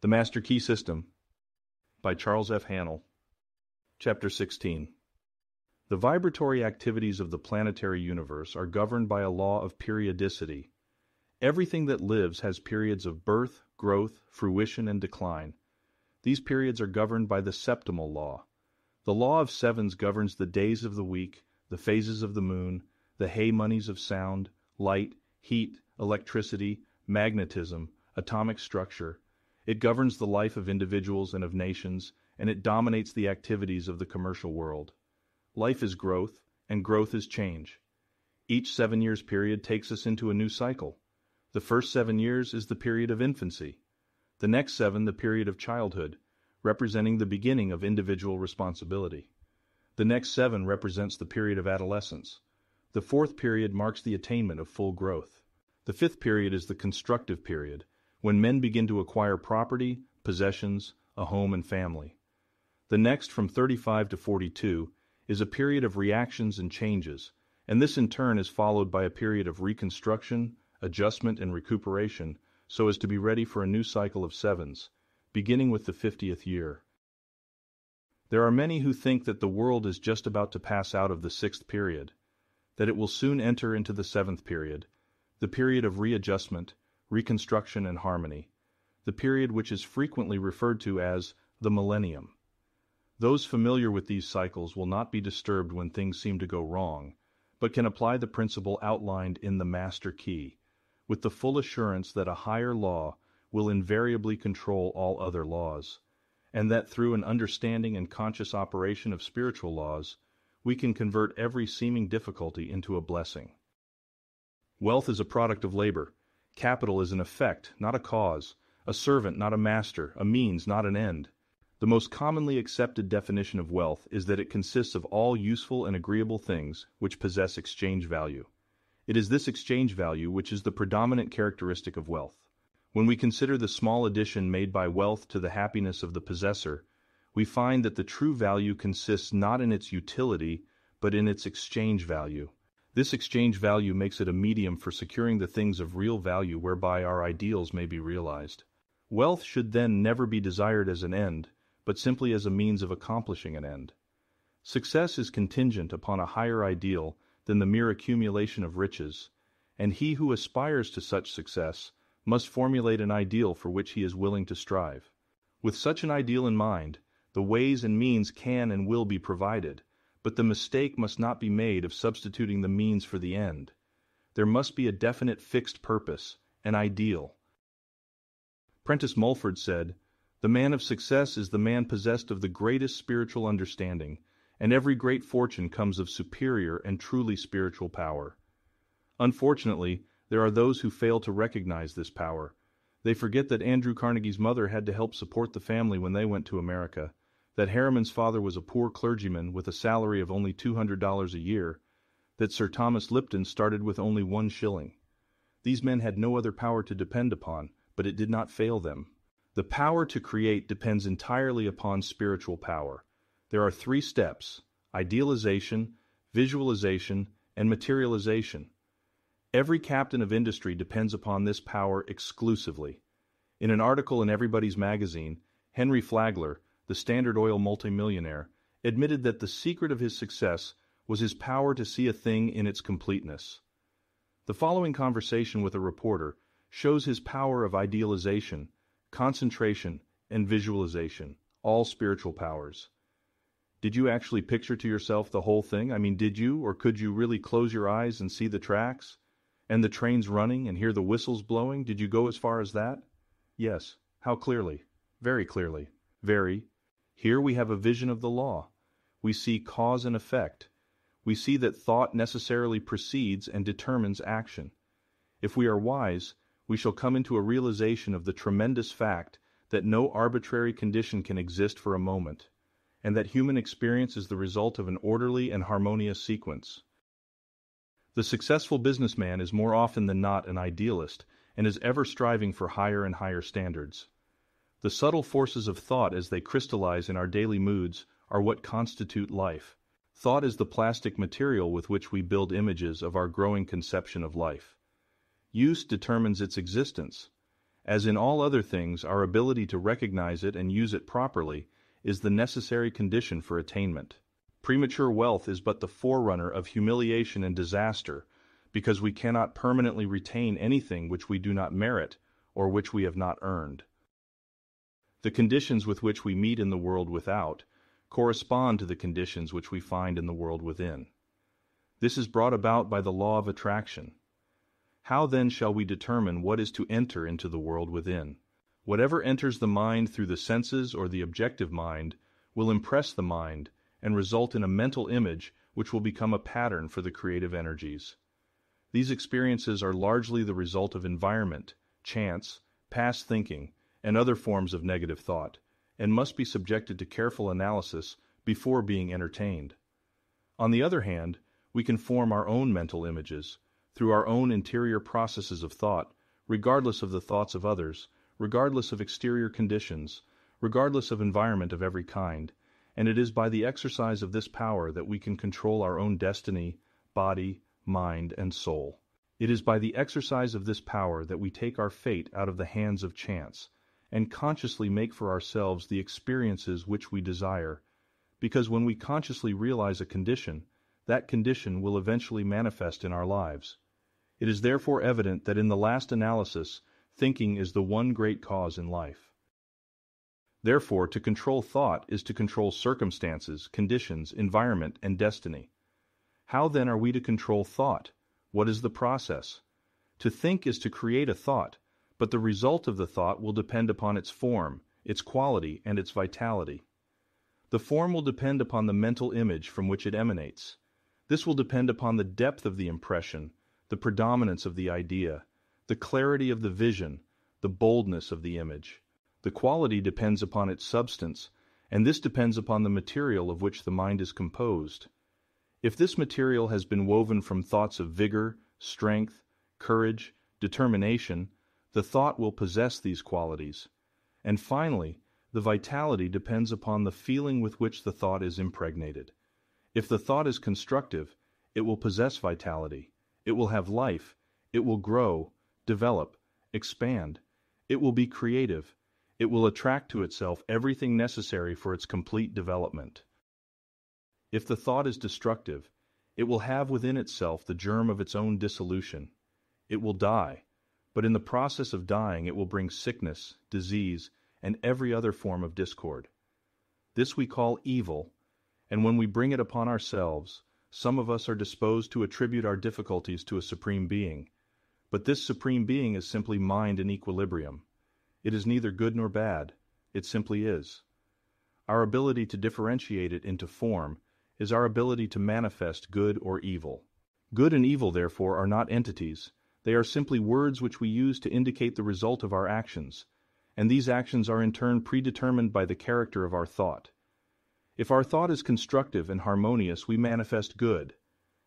The Master Key System by Charles F. Haanel. Chapter 16. The vibratory activities of the planetary universe are governed by a law of periodicity. Everything that lives has periods of birth, growth, fruition, and decline. These periods are governed by the septimal law. The law of sevens governs the days of the week, the phases of the moon, the hay-moneys of sound, light, heat, electricity, magnetism, atomic structure. It governs the life of individuals and of nations, and it dominates the activities of the commercial world. Life is growth, and growth is change. Each 7 years period takes us into a new cycle. The first 7 years is the period of infancy. The next 7 the period of childhood, representing the beginning of individual responsibility. The next 7 represents the period of adolescence. The fourth period marks the attainment of full growth. The fifth period is the constructive period, when men begin to acquire property, possessions, a home and family. The next, from 35 to 42, is a period of reactions and changes, and this in turn is followed by a period of reconstruction, adjustment, and recuperation, so as to be ready for a new cycle of sevens, beginning with the 50th year. There are many who think that the world is just about to pass out of the sixth period, that it will soon enter into the seventh period, the period of readjustment, reconstruction, and harmony, the period which is frequently referred to as the millennium. Those familiar with these cycles will not be disturbed when things seem to go wrong, but can apply the principle outlined in the Master Key, with the full assurance that a higher law will invariably control all other laws, and that through an understanding and conscious operation of spiritual laws, we can convert every seeming difficulty into a blessing. Wealth is a product of labor. Capital is an effect, not a cause, a servant, not a master, a means, not an end. The most commonly accepted definition of wealth is that it consists of all useful and agreeable things which possess exchange value. It is this exchange value which is the predominant characteristic of wealth. When we consider the small addition made by wealth to the happiness of the possessor, we find that the true value consists not in its utility, but in its exchange value. This exchange value makes it a medium for securing the things of real value whereby our ideals may be realized. Wealth should then never be desired as an end, but simply as a means of accomplishing an end. Success is contingent upon a higher ideal than the mere accumulation of riches, and he who aspires to such success must formulate an ideal for which he is willing to strive. With such an ideal in mind, the ways and means can and will be provided, but the mistake must not be made of substituting the means for the end. There must be a definite fixed purpose, an ideal. Prentice Mulford said, "The man of success is the man possessed of the greatest spiritual understanding, and every great fortune comes of superior and truly spiritual power." Unfortunately, there are those who fail to recognize this power. They forget that Andrew Carnegie's mother had to help support the family when they went to America, that Harriman's father was a poor clergyman with a salary of only $200 a year, that Sir Thomas Lipton started with only 1 shilling. These men had no other power to depend upon, but it did not fail them. The power to create depends entirely upon spiritual power. There are 3 steps: idealization, visualization, and materialization. Every captain of industry depends upon this power exclusively. In an article in Everybody's Magazine, Henry Flagler, the Standard Oil multimillionaire, admitted that the secret of his success was his power to see a thing in its completeness. The following conversation with a reporter shows his power of idealization, concentration, and visualization, all spiritual powers. Did you actually picture to yourself the whole thing? Did you, or could you really close your eyes and see the tracks, and the trains running, and hear the whistles blowing? Did you go as far as that? Yes. How clearly? Very clearly. Very. Here we have a vision of the law. We see cause and effect. We see that thought necessarily precedes and determines action. If we are wise, we shall come into a realization of the tremendous fact that no arbitrary condition can exist for a moment, and that human experience is the result of an orderly and harmonious sequence. The successful businessman is more often than not an idealist and is ever striving for higher and higher standards. The subtle forces of thought as they crystallize in our daily moods are what constitute life. Thought is the plastic material with which we build images of our growing conception of life. Use determines its existence. As in all other things, our ability to recognize it and use it properly is the necessary condition for attainment. Premature wealth is but the forerunner of humiliation and disaster, because we cannot permanently retain anything which we do not merit or which we have not earned. The conditions with which we meet in the world without correspond to the conditions which we find in the world within. This is brought about by the law of attraction. How then shall we determine what is to enter into the world within? Whatever enters the mind through the senses or the objective mind will impress the mind and result in a mental image which will become a pattern for the creative energies. These experiences are largely the result of environment, chance, past thinking, and other forms of negative thought, and must be subjected to careful analysis before being entertained. On the other hand, we can form our own mental images through our own interior processes of thought, regardless of the thoughts of others, regardless of exterior conditions, regardless of environment of every kind, and it is by the exercise of this power that we can control our own destiny, body, mind, and soul. It is by the exercise of this power that we take our fate out of the hands of chance, and consciously make for ourselves the experiences which we desire, because when we consciously realize a condition, that condition will eventually manifest in our lives. It is therefore evident that in the last analysis, thinking is the one great cause in life. Therefore, to control thought is to control circumstances, conditions, environment, and destiny. How then are we to control thought? What is the process? To think is to create a thought, but the result of the thought will depend upon its form, its quality, and its vitality. The form will depend upon the mental image from which it emanates. This will depend upon the depth of the impression, the predominance of the idea, the clarity of the vision, the boldness of the image. The quality depends upon its substance, and this depends upon the material of which the mind is composed. If this material has been woven from thoughts of vigor, strength, courage, determination, the thought will possess these qualities. And finally, the vitality depends upon the feeling with which the thought is impregnated. If the thought is constructive, it will possess vitality. It will have life. It will grow, develop, expand. It will be creative. It will attract to itself everything necessary for its complete development. If the thought is destructive, it will have within itself the germ of its own dissolution. It will die, but in the process of dying it will bring sickness, disease, and every other form of discord. This we call evil, and when we bring it upon ourselves, some of us are disposed to attribute our difficulties to a supreme being. But this supreme being is simply mind in equilibrium. It is neither good nor bad. It simply is. Our ability to differentiate it into form is our ability to manifest good or evil. Good and evil, therefore, are not entities. They are simply words which we use to indicate the result of our actions, and these actions are in turn predetermined by the character of our thought. If our thought is constructive and harmonious, we manifest good.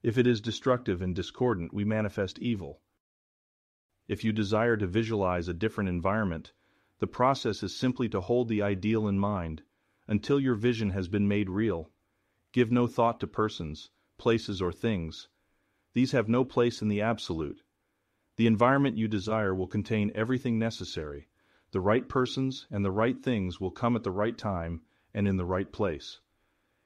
If it is destructive and discordant, we manifest evil. If you desire to visualize a different environment, the process is simply to hold the ideal in mind until your vision has been made real. Give no thought to persons, places, or things. These have no place in the absolute. The environment you desire will contain everything necessary. The right persons and the right things will come at the right time and in the right place.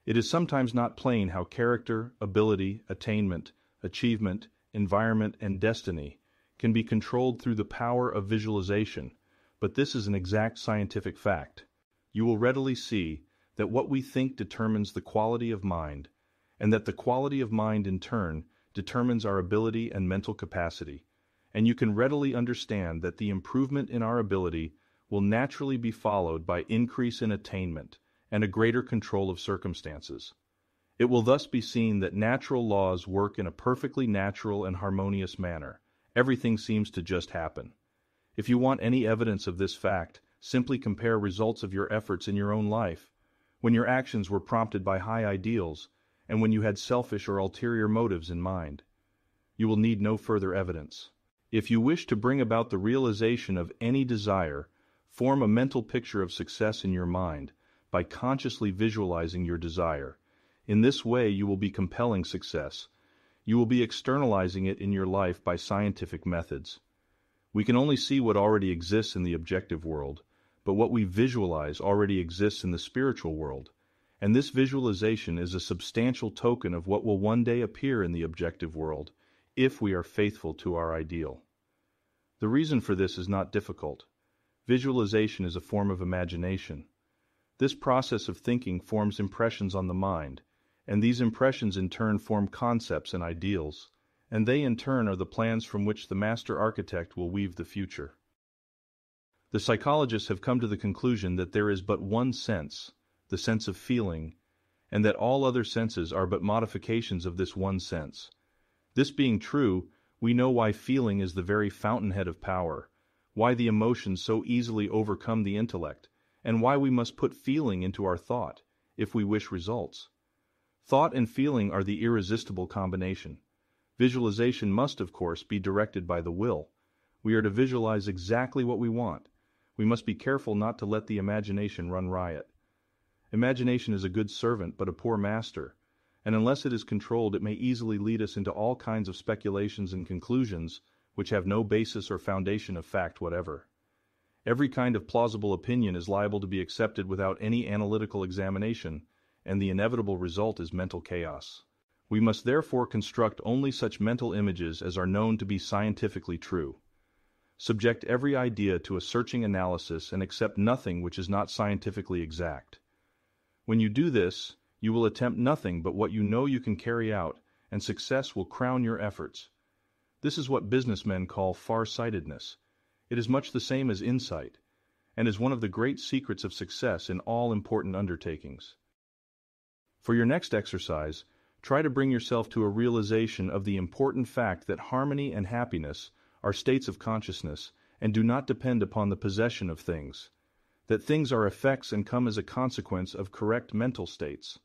It is sometimes not plain how character, ability, attainment, achievement, environment, and destiny can be controlled through the power of visualization, but this is an exact scientific fact. You will readily see that what we think determines the quality of mind, and that the quality of mind in turn determines our ability and mental capacity, and you can readily understand that the improvement in our ability will naturally be followed by increase in attainment and a greater control of circumstances. It will thus be seen that natural laws work in a perfectly natural and harmonious manner. Everything seems to just happen. If you want any evidence of this fact, simply compare results of your efforts in your own life, when your actions were prompted by high ideals, and when you had selfish or ulterior motives in mind. You will need no further evidence. If you wish to bring about the realization of any desire, form a mental picture of success in your mind by consciously visualizing your desire. In this way you will be compelling success. You will be externalizing it in your life by scientific methods. We can only see what already exists in the objective world, but what we visualize already exists in the spiritual world, and this visualization is a substantial token of what will one day appear in the objective world, if we are faithful to our ideal. The reason for this is not difficult. Visualization is a form of imagination. This process of thinking forms impressions on the mind, and these impressions in turn form concepts and ideals, and they in turn are the plans from which the master architect will weave the future. The psychologists have come to the conclusion that there is but one sense, the sense of feeling, and that all other senses are but modifications of this one sense. This being true, we know why feeling is the very fountainhead of power, why the emotions so easily overcome the intellect, and why we must put feeling into our thought, if we wish results. Thought and feeling are the irresistible combination. Visualization must, of course, be directed by the will. We are to visualize exactly what we want. We must be careful not to let the imagination run riot. Imagination is a good servant but a poor master, and unless it is controlled it may easily lead us into all kinds of speculations and conclusions which have no basis or foundation of fact whatever. Every kind of plausible opinion is liable to be accepted without any analytical examination, and the inevitable result is mental chaos. We must therefore construct only such mental images as are known to be scientifically true. Subject every idea to a searching analysis and accept nothing which is not scientifically exact. When you do this, you will attempt nothing but what you know you can carry out, and success will crown your efforts. This is what businessmen call far-sightedness. It is much the same as insight, and is one of the great secrets of success in all important undertakings. For your next exercise, try to bring yourself to a realization of the important fact that harmony and happiness are states of consciousness and do not depend upon the possession of things, that things are effects and come as a consequence of correct mental states,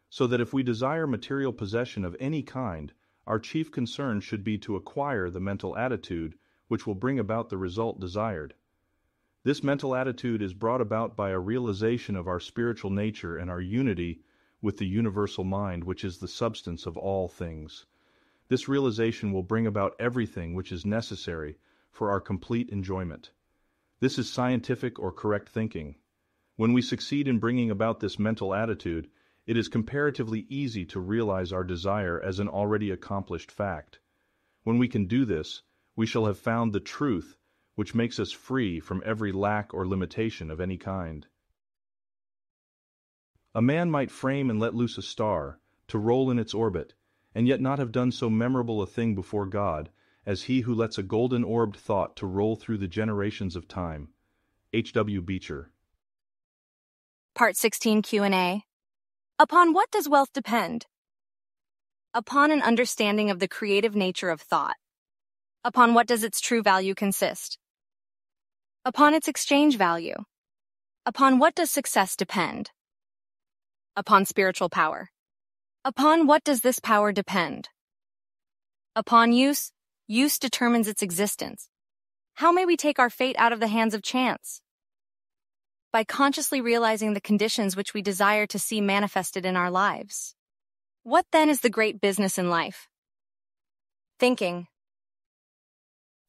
so that if we desire material possession of any kind, our chief concern should be to acquire the mental attitude which will bring about the result desired. This mental attitude is brought about by a realization of our spiritual nature and our unity with the universal mind which is the substance of all things. This realization will bring about everything which is necessary for our complete enjoyment. This is scientific or correct thinking. When we succeed in bringing about this mental attitude, it is comparatively easy to realize our desire as an already accomplished fact. When we can do this, we shall have found the truth which makes us free from every lack or limitation of any kind. A man might frame and let loose a star, to roll in its orbit, and yet not have done so memorable a thing before God as he who lets a golden-orbed thought to roll through the generations of time. H.W. Beecher. Part 16 Q&A. Upon what does wealth depend? Upon an understanding of the creative nature of thought. Upon what does its true value consist? Upon its exchange value. Upon what does success depend? Upon spiritual power. Upon what does this power depend? Upon use. Use determines its existence. How may we take our fate out of the hands of chance? By consciously realizing the conditions which we desire to see manifested in our lives. What then is the great business in life? Thinking.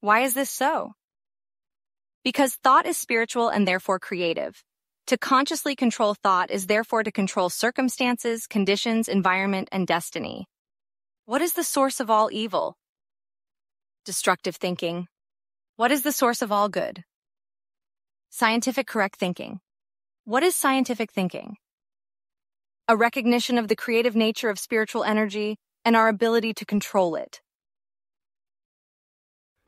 Why is this so? Because thought is spiritual and therefore creative. To consciously control thought is therefore to control circumstances, conditions, environment, and destiny. What is the source of all evil? Destructive thinking. What is the source of all good? Scientific correct thinking. What is scientific thinking? A recognition of the creative nature of spiritual energy and our ability to control it.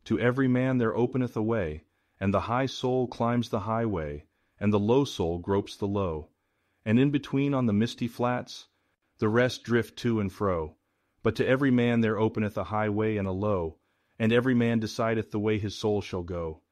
To every man there openeth a way, and the high soul climbs the highway, and the low soul gropes the low. And in between on the misty flats, the rest drift to and fro. But to every man there openeth a highway and a low, and every man decideth the way his soul shall go.